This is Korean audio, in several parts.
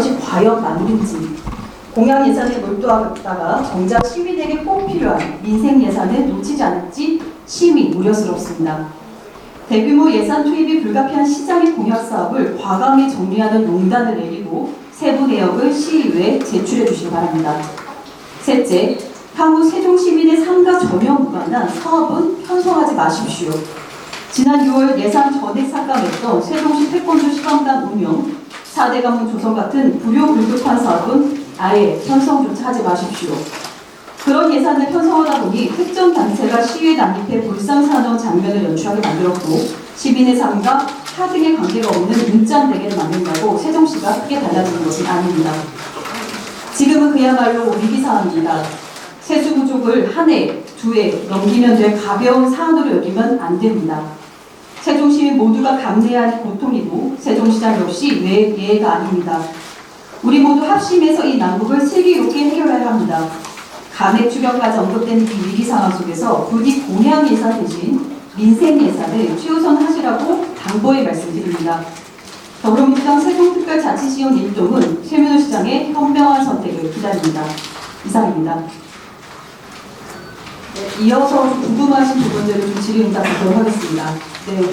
것이 과연 맞는지, 공약 예산에 몰두하다가 정작 시민에게 꼭 필요한 민생 예산을 놓치지 않을지 심히 우려스럽습니다. 대규모 예산 투입이 불가피한 시장의 공약 사업을 과감히 정리하는 농단을 내리고 세부 내역을 시의회에 제출해 주시기 바랍니다. 셋째, 향후 세종시민의 삶과 전혀 무관한 사업은 편성하지 마십시오. 지난 6월 예산 전액 삭감했던 세종시 태권도 시범단 운영, 4대 가문 조성 같은 불효불급한 사업은 아예 편성조차 하지 마십시오. 그런 예산을 편성하다 보니 특정 단체가 시위에 난입해 불상사나운 장면을 연출하게 만들었고 시민의 삶과 하등의 관계가 없는 문짠대계를 만든다고 세종시가 크게 달라지는 것은 아닙니다. 지금은 그야말로 위기상황입니다. 세수 부족을 한 해, 두 해 넘기면 될 가벼운 사안으로 여기면 안 됩니다. 세종시민 모두가 감내해야 할 고통이고 세종시장 역시 예외가 아닙니다. 우리 모두 합심해서 이 난국을 슬기롭게 해결해야 합니다. 감액 추경까지 언급된 이 위기 상황 속에서 부디 공약 예산 대신 민생 예산을 최우선하시라고 당부의 말씀드립니다. 더불어민주당 세종특별자치시의원 일동은 최민호 시장의 현명한 선택을 기다립니다. 이상입니다. 네, 이어서 궁금하신 부분들을 좀 질의응답 하도록 하겠습니다. 네. 네네.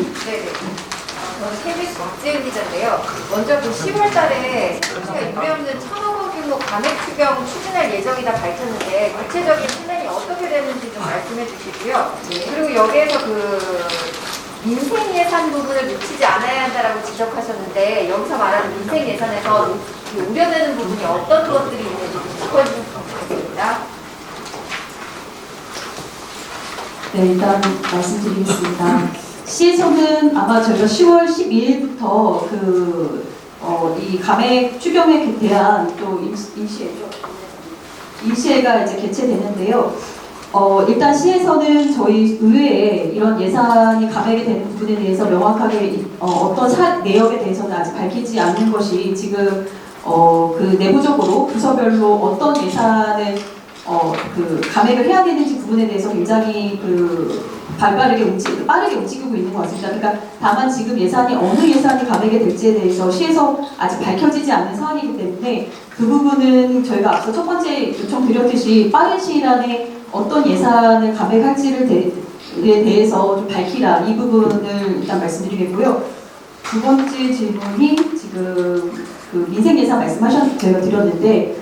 저는 KBS 박재은 기자인데요. 먼저 그 10월 달에 세종시가 유례없는 1,000억 원 규모 감액 추경 추진할 예정이다 밝혔는데 구체적인 플랜이 어떻게 되는지 좀 말씀해 주시고요. 그리고 여기에서 그 민생 예산 부분을 놓치지 않아야 한다라고 지적하셨는데 여기서 말하는 민생 예산에서 그 우려되는 부분이 어떤 것들이 있는지 좀 짚어주시면 좋겠습니다. 네, 일단 말씀드리겠습니다. 시에서는 아마 저희가 10월 12일부터 이 감액 추경에 대한 또 임시회가 이제 개최되는데요. 일단 시에서는 저희 의회에 이런 예산이 감액이 되는 부분에 대해서 명확하게 어떤 내역에 대해서는 아직 밝히지 않는 것이 지금 그 내부적으로 부서별로 어떤 예산을 감액을 해야 되는지 부분에 대해서 굉장히 빠르게 움직이고 있는 것 같습니다. 그러니까 다만 지금 예산이 어느 예산이 감액이 될지에 대해서 시에서 아직 밝혀지지 않는 상황이기 때문에 그 부분은 저희가 앞서 첫 번째 요청드렸듯이 빠른 시일 안에 어떤 예산을 감액할지에 대해서 좀 밝히라, 이 부분을 일단 말씀드리겠고요. 두 번째 질문이 지금 그 민생 예산 저희가 드렸는데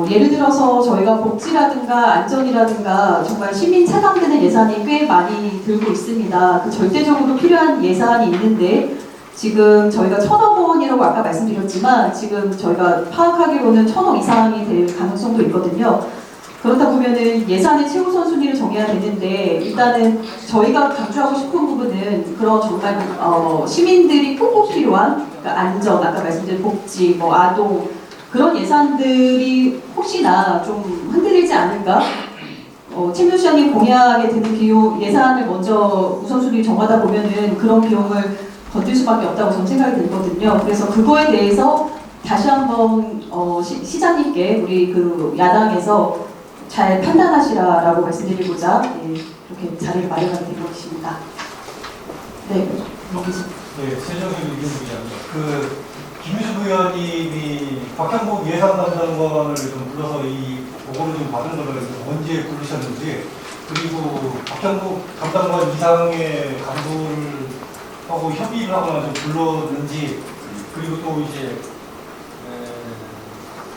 예를 들어서 저희가 복지라든가 안전이라든가 정말 시민 체감되는 예산이 꽤 많이 들고 있습니다. 절대적으로 필요한 예산이 있는데 지금 저희가 1,000억 원이라고 아까 말씀드렸지만 지금 저희가 파악하기로는 1,000억 이상이 될 가능성도 있거든요. 그렇다 보면은 예산의 최우선 순위를 정해야 되는데 일단은 저희가 강조하고 싶은 부분은 그런 정말 시민들이 꼭 필요한 그러니까 안전, 아까 말씀드린 복지, 아동 그런 예산들이 혹시나 좀 흔들리지 않을까? 최민호 시장님 공약에 드는 비용 예산을 먼저 우선순위 정하다 보면은 그런 비용을 건들 수밖에 없다고 저는 생각이 들거든요. 그래서 그거에 대해서 다시 한번 시장님께 우리 야당에서 잘 판단하시라라고 말씀드리고자 이렇게 자리를 마련하게 된 것입니다. 네, 여기서. 네, 최정희 의견입니다. 김유숙 의원님이 박형복 예산담당관을 좀 불러서 이 보고를 좀 받은 거를 언제 부르셨는지, 그리고 박형복 담당관 이상의 간부를 하고 협의를 하거나 좀 불렀는지, 그리고 또 이제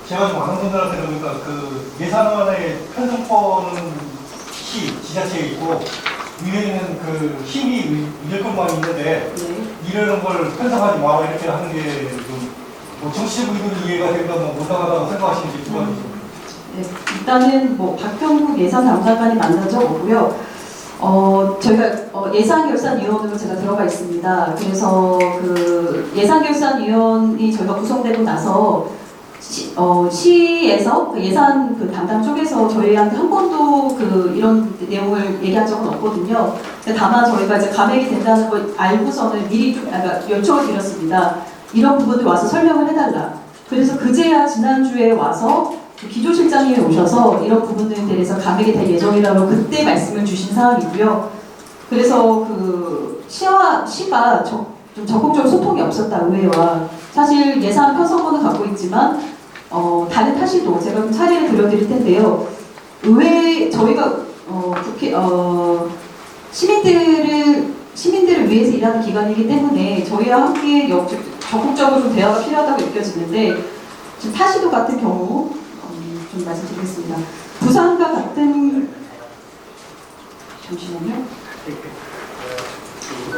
제가 좀 방송분들한테 그러니까 예산안의 편성권은 지자체에 있고 위에는 힘이 이럴 것만 있는데 이러는 걸 편성하지 마라 이렇게 하는 게 좀 정치적 의도는 이해가 되니까 못나가다고 생각하시는지 두 가지. 네, 일단은 박형국 예산 담당관이 만난 적 없고요. 저희가 예산결산위원으로 제가 들어가 있습니다. 그래서 예산결산위원이 저희가 구성되고 나서 시에서 예산 담당 쪽에서 저희한테 한 번도 이런 내용을 얘기한 적은 없거든요. 다만 저희가 이제 감액이 된다는 걸 알고서는 미리 좀 요청을 드렸습니다. 이런 부분을 와서 설명을 해달라. 그래서 그제야 지난주에 와서 기조실장님이 오셔서 이런 부분들에 대해서 감액이 될 예정이라고 그때 말씀을 주신 상황이고요. 그래서 시가 좀 적극적으로 소통이 없었다, 의회와. 사실 예산 편성권을 갖고 있지만 다른 타시도 제가 좀 사례를 들려드릴 텐데요. 의회 저희가 국회 시민들을 위해서 일하는 기관이기 때문에 저희와 함께 적극적으로 좀 대화가 필요하다고 느껴지는데, 지금 타시도 같은 경우 좀 말씀드리겠습니다. 부산과 같은 잠시만요.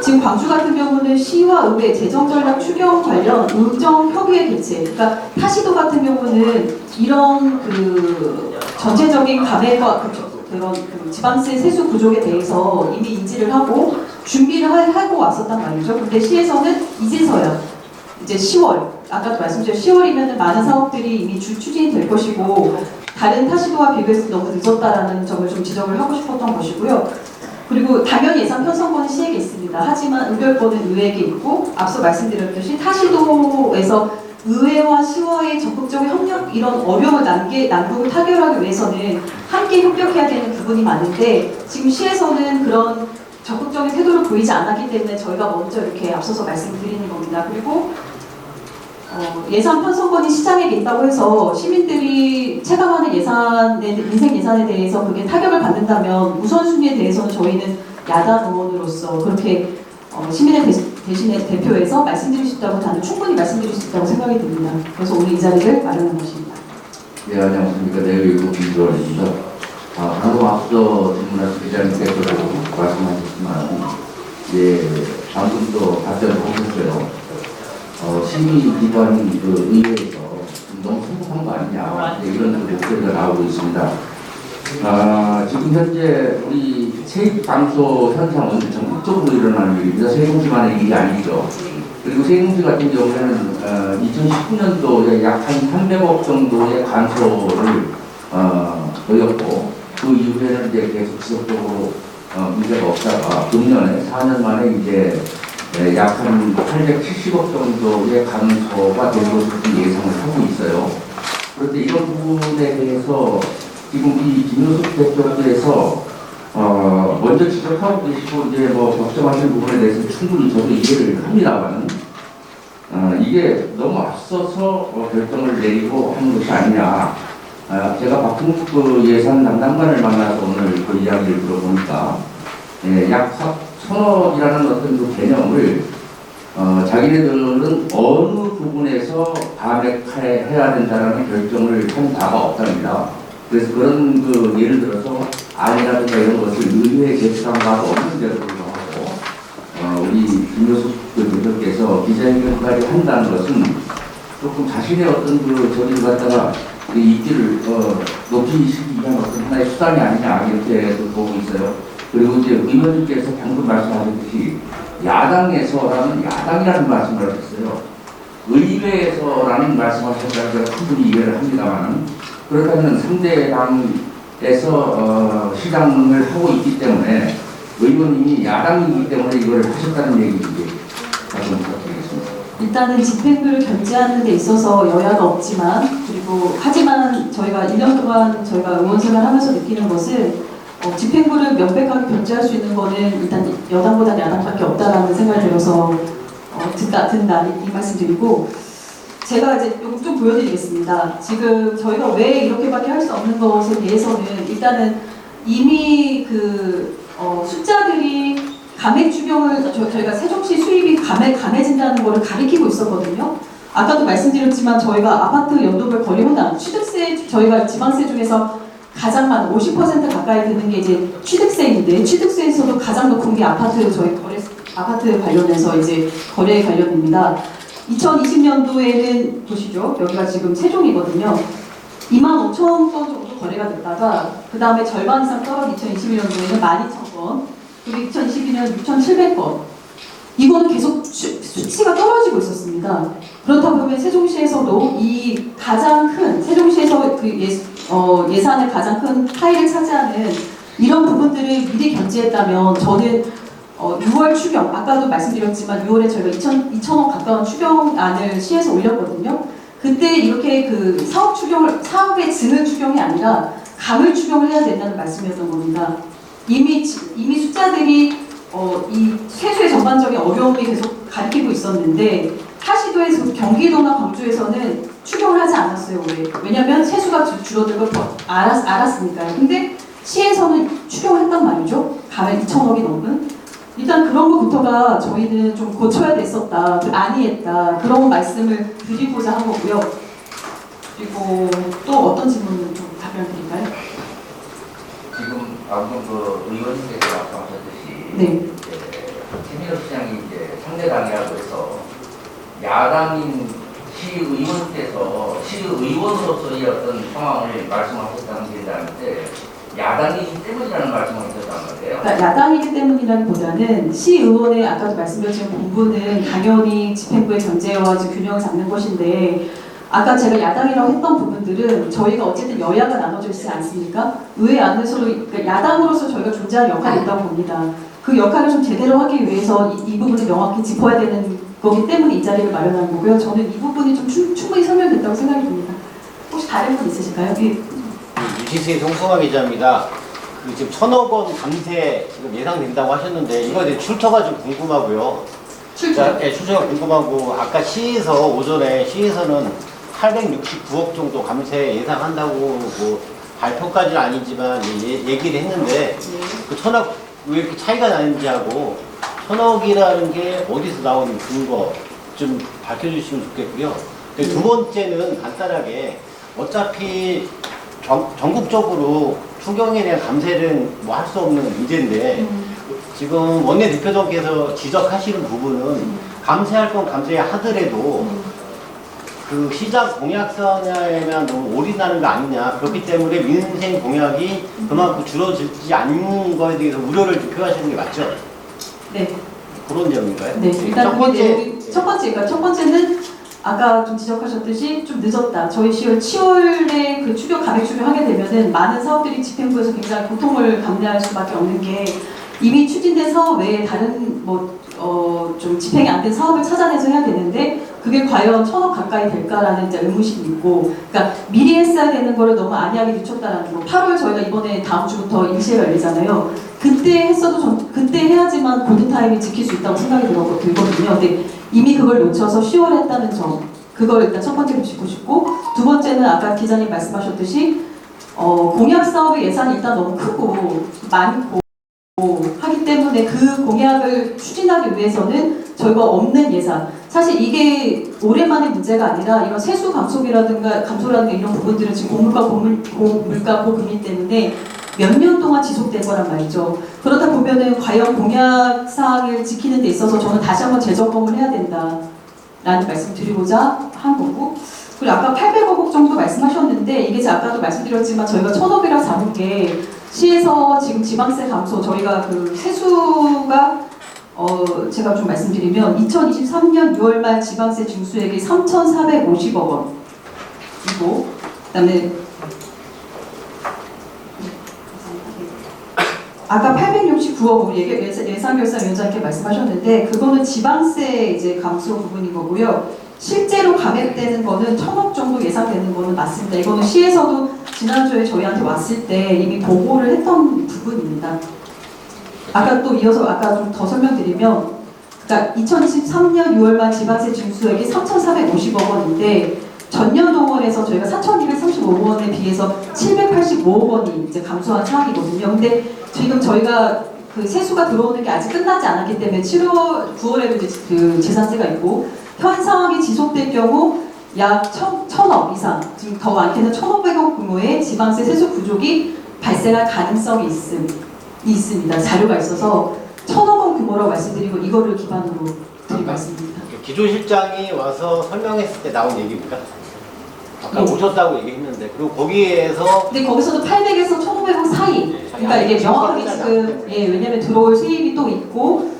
지금 광주 같은 경우는 시와 의회 재정 전략 추경 관련 의정 협의회 개최. 그러니까 타시도 같은 경우는 이런 그 전체적인 감액과 그런 지방세 세수 부족에 대해서 이미 인지를 하고 준비를 하고 왔었단 말이죠. 근데 시에서는 이제서야 이제 10월, 아까도 말씀드렸죠. 10월이면 많은 사업들이 이미 추진이 될 것이고 다른 타시도와 비교해서 너무 늦었다라는 점을 좀 지적을 하고 싶었던 것이고요. 그리고 당연히 예산 편성권은 시에게 있습니다. 하지만 의결권은 의회에게 있고, 앞서 말씀드렸듯이 타시도에서 의회와 시와의 적극적인 협력, 이런 어려움을 난국을 타결하기 위해서는 함께 협력해야 되는 부분이 많은데, 지금 시에서는 그런 적극적인 태도를 보이지 않았기 때문에 저희가 먼저 이렇게 앞서서 말씀드리는 겁니다. 그리고 예산 편성권이 시장에 있다고 해서 시민들이 체감하는 민생 예산에 대해서 그게 타격을 받는다면 우선순위에 대해서는 저희는 야당 의원으로서 그렇게 시민의 대신에 대표해서 말씀드릴 수 있다고, 다들 충분히 말씀드릴 수 있다고 생각이 듭니다. 그래서 오늘 이 자리를 마련한 것입니다. 네, 안녕하십니까. 내외국 김주원입니다. 방금 앞서 질문하신 기자님께서도 말씀하셨지만, 방금 또 답변을 하셨어요. 시민기관 의회에서 너무 성공한 거 아니냐, 이런 목소리가 나오고 있습니다. 지금 현재 우리 세입방소 현상은 전국적으로 일어나는 일입니다. 세종시만의 일이 아니죠. 그리고 세종시 같은 경우에는 2019년도에 약 한 300억 정도의 간소를 보였고, 그 이후에는 이제 계속 지속적으로 문제가 없다가 금년에 4년 만에 이제 약 한 870억 정도의 감소가 된 것으로 예상을 하고 있어요. 그런데 이런 부분에 대해서 지금 이 김효숙 대표께서 먼저 지적하고 계시고 이제 뭐 걱정하시는 부분에 대해서 충분히 저도 이해를 합니다만, 이게 너무 앞서서 결정을 내리고 하는 것이 아니냐. 제가 박홍숙 예산 담당관을 만나서 오늘 그 이야기를 들어보니까 약 1,000억이라는 어떤 그 개념을 자기네들은 어느 부분에서 감액해야 된다는 결정을 한 바가 없답니다. 그래서 그런 그 예를 들어서 안이라든가 이런 것을 의회에 제출한 바가 없는데도 불구하고 우리 김효숙 대표께서 기자회견까지 한다는 것은 조금 자신의 어떤 그 저기를 갖다가 입지를 높이시기 위한 어떤 하나의 수단이 아니냐, 이렇게 보고 있어요. 그리고 이제 의원님께서 방금 말씀하셨듯이 야당에서라는 야당이라는 말씀을 하셨어요. 의회에서라는 말씀하셨다는 제가 충분히 이해를 합니다만, 그렇다면 3대 당에서 시장을 하고 있기 때문에 의원님이 야당이기 때문에 이걸 하셨다는 얘기인지 말씀 부탁드리겠습니다. 일단은 집행부를 견제하는 데 있어서 여야가 없지만, 하지만 저희가 1년 동안 저희가 의원 생활하면서 느끼는 것은 집행부를 명백하게 견제할 수 있는 거는 일단 여당보다 야당밖에 없다라는 생각이 들어서 든다 이 말씀드리고, 제가 이제 좀 보여드리겠습니다. 지금 저희가 왜 이렇게밖에 할 수 없는 것에 대해서는 일단은 이미 숫자들이 감액 추경을 저희가 세종시 수입이 감해진다는 거를 가리키고 있었거든요. 아까도 말씀드렸지만 저희가 아파트 연도별 거리 혼란, 취득세, 저희가 지방세 중에서 가장 많은 50% 가까이 드는 게 이제 취득세인데, 취득세에서도 가장 높은 게 아파트 아파트 관련해서 이제 거래 관련입니다. 2020년도에는 보시죠. 여기가 지금 세종이거든요. 25,000건 정도 거래가 됐다가 그 다음에 절반 이상 떨어진 2021년도에는 12,000건, 그리고 2022년 6,700건. 이거는 계속 수치가 떨어지고 있었습니다. 그렇다 보면 세종시에서도 이 가장 큰, 세종시에서 예산의 가장 큰 파일을 차지하는 이런 부분들을 미리 견지했다면, 저는 6월 추경, 아까도 말씀드렸지만 6월에 저희가 2,000억 가까운 추경안을 시에서 올렸거든요. 그때 이렇게 사업의 증을 추경이 아니라 감을 추경을 해야 된다는 말씀이었던 겁니다. 이미 숫자들이 이 세수의 전반적인 어려움이 계속 가리키고 있었는데 하시도에서 경기도나 광주에서는 추경을 하지 않았어요. 왜냐하면 세수가 줄어들 걸 알았으니까요. 근데 시에서는 추경을 했단 말이죠. 감액 2천억이 넘는. 일단 그런 것부터가 저희는 좀 고쳐야 됐었다, 아니했다 그런 말씀을 드리고자 한 거고요. 그리고 또 어떤 질문을 좀 답변 드릴까요? 지금 방금 그 의원님께서 말씀하셨듯이 네. 최민호 시장이 이제 상대당이라고 해서 야당인 시의원께서 시의원으로서의 어떤 상황을 말씀하셨다는 게 있는데 야당이기 때문이라는 말씀을 하셨단 말이에요. 그러니까 야당이기 때문이라기보다는 시의원의 아까도 말씀드린 공부는 당연히 집행부의 견제와 균형을 잡는 것인데 아까 제가 야당이라고 했던 부분들은 저희가 어쨌든 여야가 나눠져 있지 않습니까? 의회 안에서도 그러니까 야당으로서 저희가 존재할 역할이 있다고 봅니다. 그 역할을 좀 제대로 하기 위해서 이 부분을 명확히 짚어야 되는 거기 때문에 이 자리를 마련한 거고요. 저는 이 부분이 좀 충분히 설명됐다고 생각이 듭니다. 혹시 다른 분 있으실까요? 유지수의 송승화 기자입니다. 지금 1,000억 원 감세 지금 예상된다고 하셨는데 이거에 대해 출처가 좀 궁금하고요. 네, 출처가 궁금하고 아까 시에서 오전에 시에서는 869억 정도 감세 예상한다고 뭐 발표까지는 아니지만 얘기를 했는데 그 1,000억 왜 이렇게 차이가 나는지 하고 1,000억이라는 게 어디서 나오는 근거 좀 밝혀주시면 좋겠고요. 두 번째는 간단하게 어차피 전국적으로 추경에 대한 감세는 뭐 할 수 없는 문제인데 지금 원내대표님께서 지적하시는 부분은 감세할 건 감세하더라도 그 시장 공약선에만 너무 올인하는 거 아니냐. 그렇기 때문에 민생 공약이 그만큼 줄어들지 않는 거에 대해서 우려를 좀 표하시는 게 맞죠? 네. 그런 점인가요? 네. 일단 그러니까 첫 번째는 아까 좀 지적하셨듯이 좀 늦었다. 저희 10월에 그 감액 추경하게 되면은 많은 사업들이 집행부에서 굉장히 고통을 감내할 수밖에 없는 게 이미 추진된 사업 외에 다른 좀 집행이 안 된 사업을 찾아내서 해야 되는데 그게 과연 1,000억 가까이 될까라는 이제 의무심이 있고, 그러니까 미리 했어야 되는 거를 너무 안이하게 늦췄다라는 거. 8월 저희가 이번에 다음 주부터 임시회가 열리잖아요. 그때 했어도 그때 해야지만 골든타임이 지킬 수 있다고 생각이 들거든요. 근데 이미 그걸 놓쳐서 10월에 했다는 점, 그걸 일단 첫 번째로 짚고 싶고, 두 번째는 아까 기자님 말씀하셨듯이 공약 사업의 예산이 일단 너무 크고 많고 하기 때문에 그 공약을 추진하기 위해서는 저희가 없는 예산, 사실 이게 오랜만의 문제가 아니라 이런 세수 감소라든가 이런 부분들은 지금 고물가 고금리 때문에 몇 년 동안 지속된 거란 말이죠. 그러다 보면은 과연 공약 사항을 지키는 데 있어서 저는 다시 한번 재점검을 해야 된다라는 말씀 드리고자 한 거고, 그리고 아까 800억 정도 말씀하셨는데 이게 아까도 말씀드렸지만 저희가 1,000억이라 잡은 게 시에서 지금 지방세 감소, 저희가 그 세수가 제가 좀 말씀드리면 2023년 6월 말 지방세 징수액이 3,450억 원이고, 그다음에 아까 869억 우리 예산결산위원장님께 말씀하셨는데 그거는 지방세 이제 감소 부분인 거고요. 실제로 감액되는 거는 1,000억 정도 예상되는 거는 맞습니다. 이거는 시에서도 지난주에 저희한테 왔을 때 이미 보고를 했던 부분입니다. 아까 또 이어서 아까 좀 더 설명드리면, 그러니까 2023년 6월 말 지방세 징수액이 3,450억 원인데 전년 동원에서 저희가 4,235억 원에 비해서 785억 원이 이제 감소한 상황이거든요. 근데 지금 저희가 그 세수가 들어오는 게 아직 끝나지 않았기 때문에 9월에도 이제 그 재산세가 있고 현 상황이 지속될 경우 약 1,000억 이상, 지금 더 많게는 1,500억 규모의 지방세 세수 부족이 발생할 가능성이 있습니다. 자료가 있어서 1,000억 원 규모라고 말씀드리고 이거를 기반으로 드릴 말씀입니다. 기조실장이 와서 설명했을 때 나온 얘기입니까? 아까 네. 오셨다고 얘기했는데 그리고 거기에서 근데 거기서도 800에서 1,500억 사이. 그러니까 이게 명확하게 지금 왜냐면 들어올 세입이 또 있고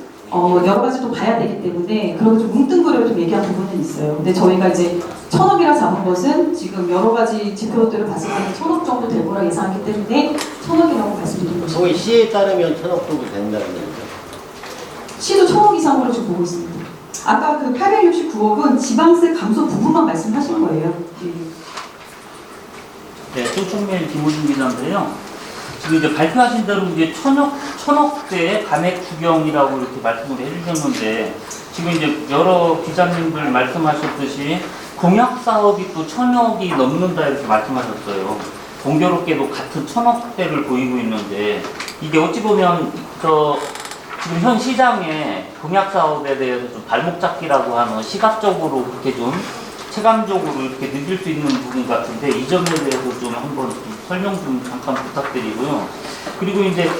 여러 가지 또 봐야 되기 때문에 그런 좀 뭉뚱그려 좀 얘기한 부분은 있어요. 근데 저희가 이제 1,000억이라 잡은 것은 지금 여러 가지 지표들을 봤을 때는 1,000억 정도 될 거라 예상하기 때문에 1,000억이라고 말씀드린 거죠. 거기 시에 따르면 1,000억 정도 된다는 얘기죠. 시도 1,000억 이상으로 지금 보고 있습니다. 아까 그 869억은 지방세 감소 부분만 말씀하신 거예요. 네, 조충매일 김호준 기자인데요. 지금 이제 발표하신 대로 이제 천억대의 감액 추경이라고 이렇게 말씀을 해주셨는데, 지금 이제 여러 기자님들 말씀하셨듯이 공약 사업이 또 1,000억이 넘는다 이렇게 말씀하셨어요. 공교롭게도 같은 1,000억대를 보이고 있는데, 이게 어찌 보면 지금 현 시장의 공약 사업에 대해서 좀 발목 잡기라고 하는, 시각적으로 그렇게 좀 체감적으로 이렇게 느낄 수 있는 부분 같은데, 이 점에 대해서 좀 한번 좀 설명 좀 잠깐 부탁드리고요. 그리고 이제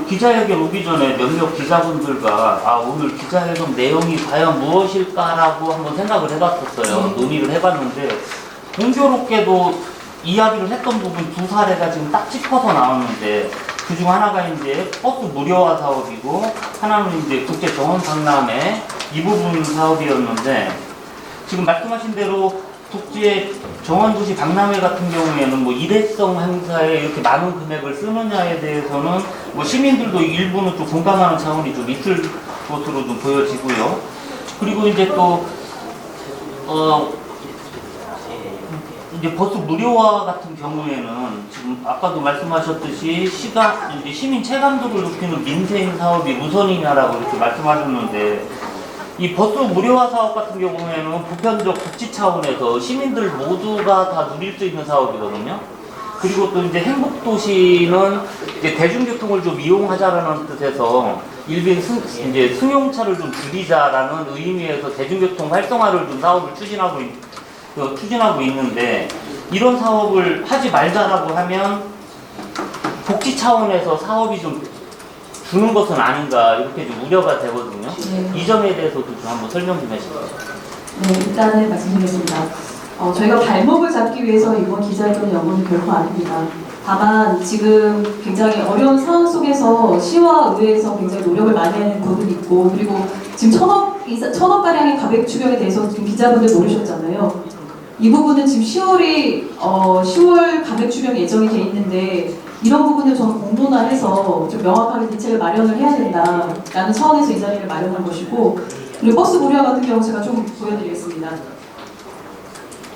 기자회견 오기 전에 몇몇 기자분들과 오늘 기자회견 내용이 과연 무엇일까라고 한번 생각을 해봤었어요. 논의를 해봤는데, 공교롭게도 이야기를 했던 부분 두 사례가 지금 딱 짚어서 나왔는데, 그중 하나가 이제 버스 무료화 사업이고, 하나는 이제 국제 정원 박람회 이 부분 사업이었는데, 지금 말씀하신 대로 국제 정원도시 박람회 같은 경우에는 뭐 일회성 행사에 이렇게 많은 금액을 쓰느냐에 대해서는 뭐 시민들도 일부는 좀 공감하는 차원이 좀 있을 것으로 좀 보여지고요. 그리고 이제 또 이제 버스 무료화 같은 경우에는 지금 아까도 말씀하셨듯이 이제 시민 체감도를 높이는 민생 사업이 우선이냐라고 이렇게 말씀하셨는데, 이 버스 무료화 사업 같은 경우에는 보편적 복지 차원에서 시민들 모두가 다 누릴 수 있는 사업이거든요. 그리고 또 이제 행복도시는 이제 대중교통을 좀 이용하자라는 뜻에서 이제 승용차를 좀 줄이자라는 의미에서 대중교통 활성화를 좀 사업을 추진하고 있는데, 이런 사업을 하지 말자라고 하면 복지 차원에서 사업이 좀 주는 것은 아닌가 이렇게 좀 우려가 되거든요. 네. 이 점에 대해서도 좀 한번 설명 좀 해주세요. 네, 일단은 말씀드리겠습니다. 저희가 발목을 잡기 위해서 이번 기자회견을 연 건 결코 아닙니다. 다만 지금 굉장히 어려운 상황 속에서 시와 의회에서 굉장히 노력을 많이 하는 부분이 있고, 그리고 지금 1,000억가량의 가백 추경에 대해서 지금 기자분들 모르셨잖아요. 이 부분은 지금 10월 가백 추경 예정이 돼 있는데, 이런 부분을 저는 공론화해서 좀 명확하게 대책을 마련을 해야 된다라는 차원에서 이 자리를 마련한 것이고, 그리고 버스 무료화 같은 경우 제가 좀 보여드리겠습니다.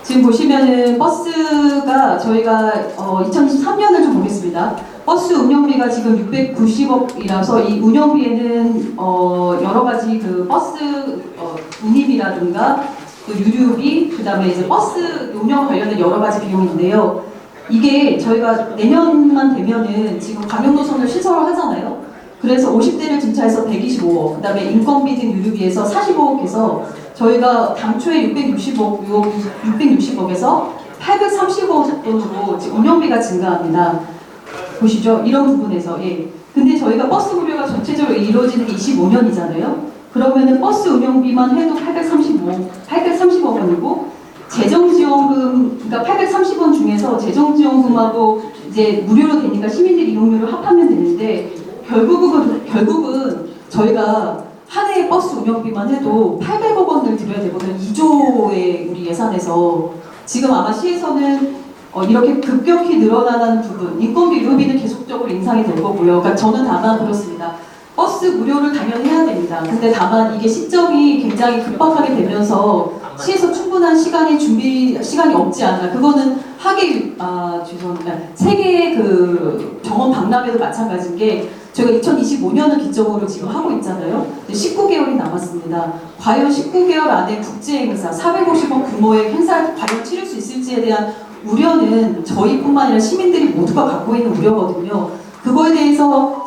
지금 보시면은 버스가 저희가 2023년을 좀 보겠습니다. 버스 운영비가 지금 690억이라서 이 운영비에는 여러 가지 그 버스 운임이라든가 또 유류비, 그다음에 이제 버스 운영 관련된 여러 가지 비용인데요. 이게 저희가 내년만 되면은 지금 광역노선을 신설을 하잖아요. 그래서 50대를 증차해서 125억, 그다음에 인건비 등 유류비에서 45억 해서 저희가 당초에 660억에서 830억 돈으로 지금 운영비가 증가합니다. 보시죠. 이런 부분에서. 예. 근데 저희가 버스 무료가 전체적으로 이루어지는 게 25년이잖아요. 그러면은 버스 운영비만 해도 830억 원이고, 재정지원금, 그러니까 830원 중에서 재정지원금하고 이제 무료로 되니까 시민들 이용료를 합하면 되는데, 결국은 저희가 한 해 버스 운영비만 해도 800억 원을 들여야 되거든요. 2조의 우리 예산에서. 지금 아마 시에서는 이렇게 급격히 늘어나는 부분, 인건비, 유류비는 계속적으로 인상이 될 거고요. 그러니까 저는 다만 그렇습니다. 버스 무료를 당연히 해야 됩니다. 근데 다만 이게 시점이 굉장히 급박하게 되면서 시에서 충분한 준비 시간이 없지 않나. 그거는 죄송합니다. 세계의 그 정원 박람회도 마찬가지인 게, 저희가 2025년을 기점으로 지금 하고 있잖아요. 19개월이 남았습니다. 과연 19개월 안에 국제 행사, 450억 규모의 행사를 과연 치를 수 있을지에 대한 우려는 저희뿐만 아니라 시민들이 모두가 갖고 있는 우려거든요. 그거에 대해서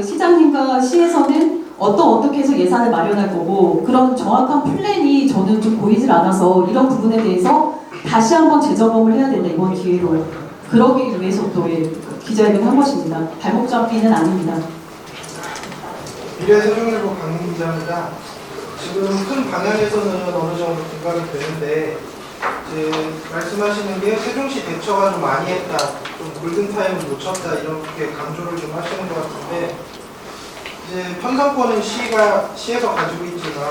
시장님과 시에서는 어떻게 해서 예산을 마련할 거고, 그런 정확한 플랜이 저는 좀 보이질 않아서 이런 부분에 대해서 다시 한번 재점검을 해야 된다, 이번 기회로. 그러기 위해서 또 기자회견을 한 것입니다. 발목 잡기는 아닙니다. 미래세종일보 강민 기자입니다. 지금 큰 방향에서는 어느 정도 공감이 되는데, 이제 말씀하시는 게 세종시 대처가 좀 많이 했다, 좀 골든타임을 놓쳤다, 이렇게 강조를 좀 하시는 것 같은데, 이제 편성권은 시에서 가지고 있지만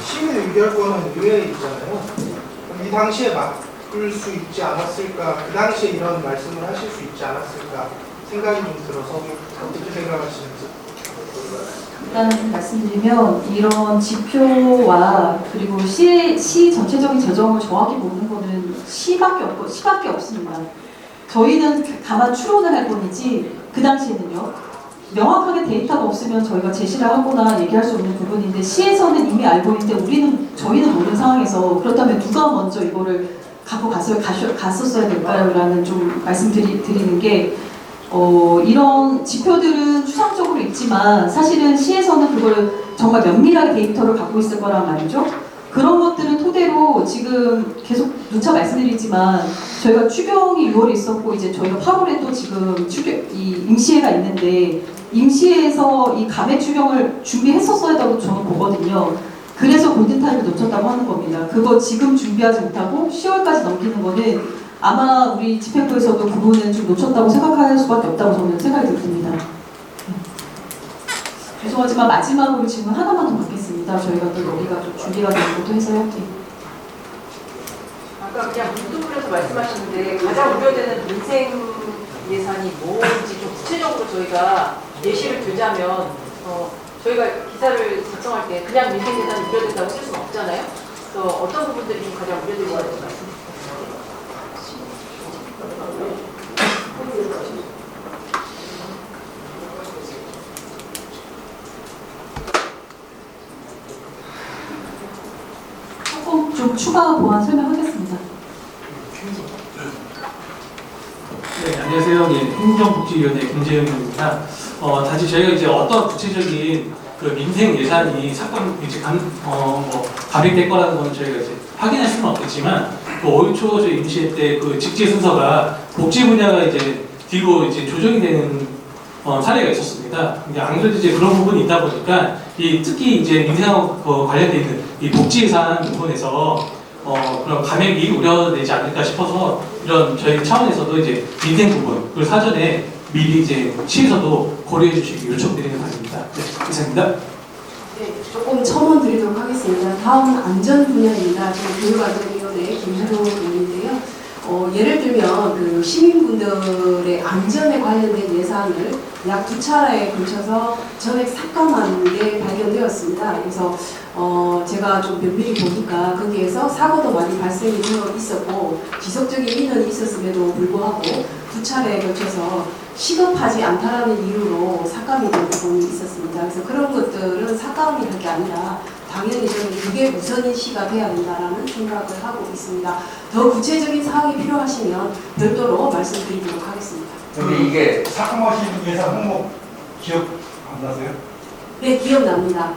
시민 의결권은 의회에 있잖아요. 그럼 이 당시에 바꿀 수 있지 않았을까, 그 당시에 이런 말씀을 하실 수 있지 않았을까 생각이 좀 들어서 어떻게 생각하시는지. 일단 말씀드리면, 이런 지표와 그리고 시 전체적인 재정을 정확히 보는 거는 시밖에 없습니다. 저희는 다만 추론을 할 뿐이지 그 당시에는요. 명확하게 데이터가 없으면 저희가 제시를 하거나 얘기할 수 없는 부분인데 시에서는 이미 알고 있는데 저희는 모르는 상황에서 그렇다면 누가 먼저 이거를 갖고 갔었어야 될까요? 라는 좀 말씀드리는 게 이런 지표들은 추상적으로 있지만 사실은 시에서는 그걸 정말 면밀하게 데이터를 갖고 있을 거란 말이죠. 그런 것들을 토대로 지금 계속 누차 말씀드리지만 저희가 추경이 6월에 있었고 이제 저희가 8월에 또 지금 이 임시회가 있는데 임시회에서 이 감액 추경을 준비했었어야 한다고 저는 보거든요. 그래서 골든타임을 놓쳤다고 하는 겁니다. 그거 지금 준비하지 못하고 10월까지 넘기는 거는 아마 우리 집행부에서도 그 부분은 좀 놓쳤다고 생각할 수밖에 없다고 저는 생각이 듭니다. 죄송하지만 마지막으로 질문 하나만 더 받겠습니다. 저희가 또 여기가 좀 준비가 된 것도 해서 할게요. 아까 그냥 문두분에서 말씀하셨는데 가장 우려되는 민생 예산이 뭔지 좀 구체적으로 저희가 예시를 들자면 저희가 기사를 작성할 때 그냥 민생 예산이 우려된다고 쓸 수는 없잖아요. 그래서 어떤 부분들이 좀 가장 우려되고 있는지 말씀해 주세요. 조금 좀 추가 보완 설명하겠습니다. 네, 안녕하세요. 예, 행정복지위원회 김재영입니다. 다시 저희가 이제 어떤 구체적인 그 민생 예산이 감액될 거라는 건 저희가 이제 확인할 수는 없겠지만, 그 5월 초 저희 임시회 때 그 직제 순서가 복지 분야가 이제 뒤로 이제 조정이 되는 사례가 있었습니다. 근데 아무래도 이제 그런 부분이 있다 보니까 특히 이제 민생하고 관련돼 있는 이 복지 예산 부분에서 그런 감액이 우려되지 않을까 싶어서 이런 저희 차원에서도 이제 민생 부분을 사전에 미리 이제 시에서도 고려해 주시기 요청드리는 바입니다. 네, 이상입니다. 네, 조금 첨언 드리도록 하겠습니다. 다음은 안전 분야입니다. 저희 교육안전위원회 김현호 의원인데요. 예를 들면 그 시민분들의 안전에 관련된 예산을 약 2차례에 걸쳐서 전액 삭감한 게 발견되었습니다. 그래서 제가 좀 면밀히 보니까 거기에서 사고도 많이 발생이 되어 있었고 지속적인 인원이 있었음에도 불구하고 2차례에 걸쳐서 시급하지 않다라는 이유로 삭감이 된 부분이 있었습니다. 그래서 그런 것들은 삭감이 할 게 아니라 당연히 저는 그게 우선인시가 돼야 된다라는 생각을 하고 있습니다. 더 구체적인 사항이 필요하시면 별도로 말씀드리도록 하겠습니다. 근데 이게 삭감하신 예산 항목 기억 안 나세요? 네, 기억납니다.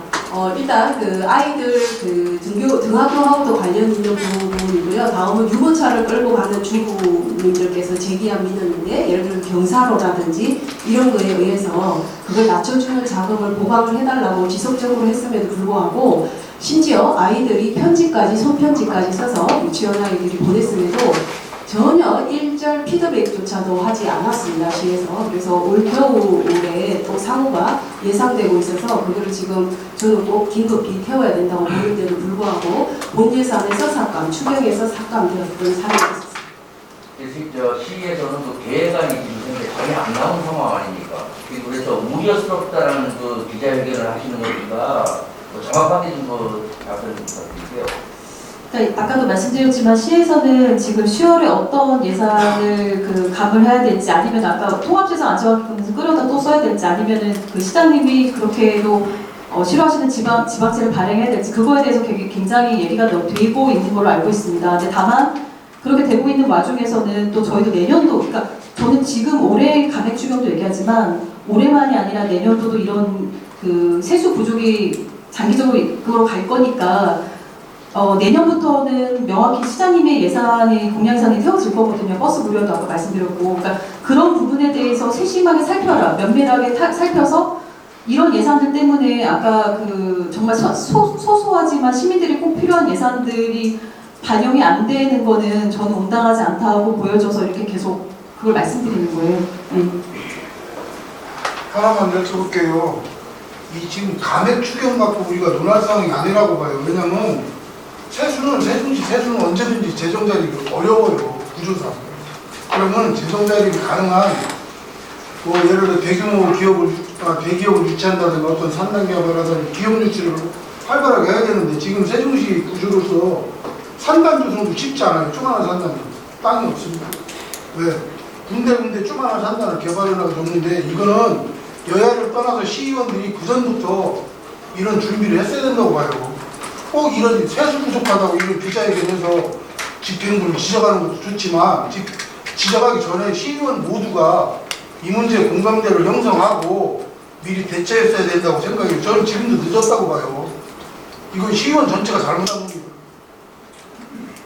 일단 그 아이들 그 등하교하고도 관련 있는 부분이고요. 다음은 유모차를 끌고 가는 주부님들께서 제기한 민원인데, 예를 들어 경사로라든지 이런 거에 의해서 그걸 낮춰주는 작업을 보강을 해달라고 지속적으로 했음에도 불구하고 심지어 아이들이 손편지까지 써서 유치원 아이들이 보냈음에도 전혀 1절 피드백조차도 하지 않았습니다, 시에서. 그래서 올 겨울에 또 사고가 예상되고 있어서 그거를 지금 저는 꼭 긴급히 태워야 된다고 보는데도 불구하고 본 예산에서 삭감, 추경에서 삭감되었던 사례가 있었습니다. 그래서 시에서는 그 계획안이 지금 현재 전혀 안 나온 상황 아닙니까? 그래서 우려스럽다라는 그 기자회견을 하시는 거니까 정확하게 좀 답변 부탁드릴게요. 그러니까 아까도 말씀드렸지만 시에서는 지금 10월에 어떤 예산을 감을 해야 될지, 아니면 아까 통합재정 안정화기금에서 끌어다 또 써야 될지, 아니면은 그 시장님이 그렇게도 싫어하시는 지방채를 발행해야 될지, 그거에 대해서 굉장히 얘기가 되고 있는 걸로 알고 있습니다. 근데 다만 그렇게 되고 있는 와중에서는 또 저희도 내년도, 그러니까 저는 지금 올해 감액 추경도 얘기하지만 올해만이 아니라 내년도도 이런 그 세수 부족이 장기적으로 갈 거니까 내년부터는 명확히 시장님의 예산이 공약 예산이 태워질 거거든요. 버스 무료도 아까 말씀드렸고, 그러니까 그런 부분에 대해서 세심하게 살펴라, 면밀하게 살펴서 이런 예산들 때문에 아까 그 정말 소소하지만 시민들이 꼭 필요한 예산들이 반영이 안 되는 거는 저는 온당하지 않다고 보여져서 이렇게 계속 그걸 말씀드리는 거예요. 네. 하나만 여쭤볼게요. 이 지금 감액 추경 갖고 우리가 논할 상황이 아니라고 봐요. 왜냐면 세종시 세수는 언제든지 재정 자리가 어려워요. 구조상. 그러면 재정 자리가 가능한 예를 들어 대기업을 유치한다든가 어떤 산단계업이라든지 기업 유치를 활발하게 해야 되는데 지금 세종시 구조로서 산단 조성도 쉽지 않아요. 조그마한 산단도 땅이 없습니다. 왜? 군데군데 조그마한 산단을 개발하려고 줬는데 이거는 여야를 떠나서 시의원들이 그전부터 이런 준비를 했어야 된다고 봐요. 꼭 이런 세수 부족하다고 이런 기자회견에서 집행부를 지적하는 것도 좋지만 지적하기 전에 시의원 모두가 이 문제에 공감대를 형성하고 미리 대처했어야 된다고 생각해요. 저는 지금도 늦었다고 봐요. 이건 시의원 전체가 잘못한 겁니다.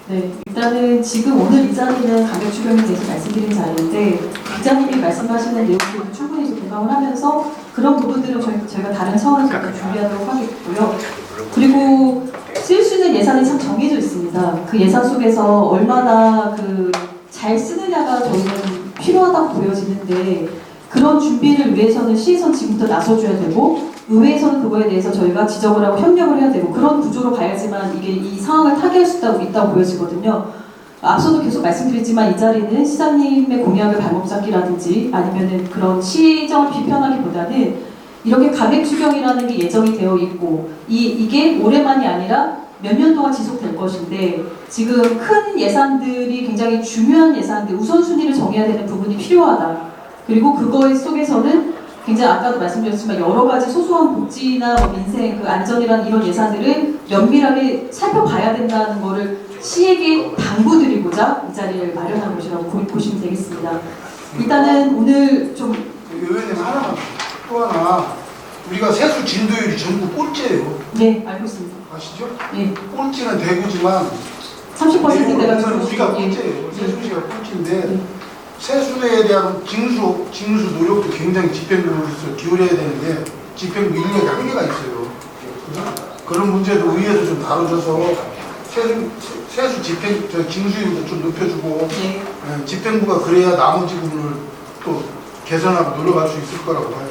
네, 일단은 지금 오늘 이 자리는 가격 추경에 대해서 말씀드린 자리인데 기자님이 말씀하시는 내용들도 충분히 공감을 하면서 그런 부분들은 저희가 다른 차원에서 일단 준비하도록 하겠고요. 그리고 쓸 수 있는 예산이 참 정해져 있습니다. 그 예산 속에서 얼마나 잘 쓰느냐가 저희는 필요하다고 보여지는데 그런 준비를 위해서는 시에서는 지금부터 나서줘야 되고 의회에서는 그거에 대해서 저희가 지적을 하고 협력을 해야 되고 그런 구조로 가야지만 이게 이 상황을 타개할 수 있다고 보여지거든요. 앞서도 계속 말씀드렸지만 이 자리는 시장님의 공약을 발목 잡기라든지 아니면은 그런 시정을 비판하기보다는 이렇게 가격 추경이라는 게 예정이 되어 있고 이게 올해만이 아니라 몇 년 동안 지속될 것인데 지금 큰 예산들이 굉장히 중요한 예산들 우선순위를 정해야 되는 부분이 필요하다. 그리고 그거 속에서는 굉장히 아까도 말씀드렸지만 여러 가지 소소한 복지나 민생, 안전이라는 이런 예산들을 면밀하게 살펴봐야 된다는 거를 시에게 당부드리고자 이 자리를 마련한 것이라고 보시면 되겠습니다. 일단은 오늘 좀 의원님 하나만 또 하나 우리가 세수 진도율이 전국 꼴찌예요. 네, 알고 있습니다. 아시죠? 네. 꼴찌는 대구지만 30%대가 우리가 꼴찌예요. 세수시가 꼴찌인데 세수에 대한 징수 노력도 굉장히 집행부로서 기울여야 되는데 집행부 인력이 한계가 있어요. 그런 문제도 의회에서 좀 다뤄줘서 세수 징수율도 좀 높여주고 집행부가 그래야 나머지 부분을 또 개선하고 노력할 수 있을 거라고 봐요.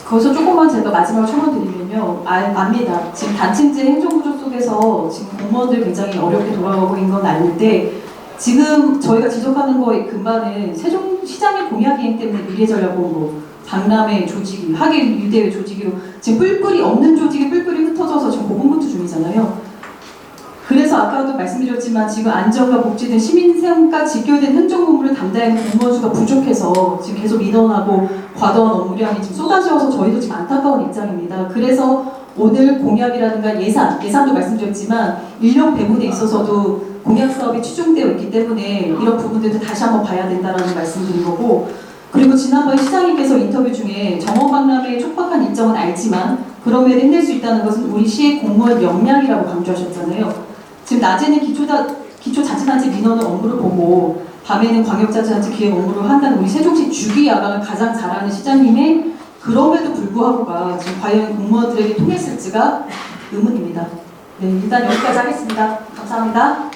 거기서 조금만 제가 마지막으로 첨언드리면요. 압니다. 지금 단층제 행정구조 속에서 지금 공무원들 굉장히 어렵게 돌아가고 있는 건 아닌데 지금 저희가 지적하는 거에 근반은 세종시장의 공약이행 때문에 미래전략본부, 박람회 조직이, 하계 유대회 조직으로 지금 뿔뿔이 없는 조직이 뿔뿔이 흩어져서 지금 고군분투 중이잖아요. 그래서 아까도 말씀드렸지만 지금 안전과 복지 등 시민생활과 직결된 행정업무를 담당하는 공무원 수가 부족해서 지금 계속 민원하고 과도한 업무량이 지금 쏟아져서 저희도 지금 안타까운 입장입니다. 그래서 오늘 공약이라든가 예산도 말씀드렸지만 인력 배분에 있어서도 공약 사업이 추진되어 있기 때문에 이런 부분들도 다시 한번 봐야 된다는 말씀드린 거고 그리고 지난번 시장님께서 인터뷰 중에 정원박람회의 촉박한 일정은 알지만 그럼에도 힘낼 수 있다는 것은 우리 시의 공무원 역량이라고 강조하셨잖아요. 지금 낮에는 기초자치단체 민원을 업무를 보고 밤에는 광역자치단체 기획 업무를 한다는 우리 세종시 주기 야간을 가장 잘하는 시장님의 그럼에도 불구하고가 지금 과연 공무원들에게 통했을지가 의문입니다. 네, 일단 여기까지 하겠습니다. 감사합니다.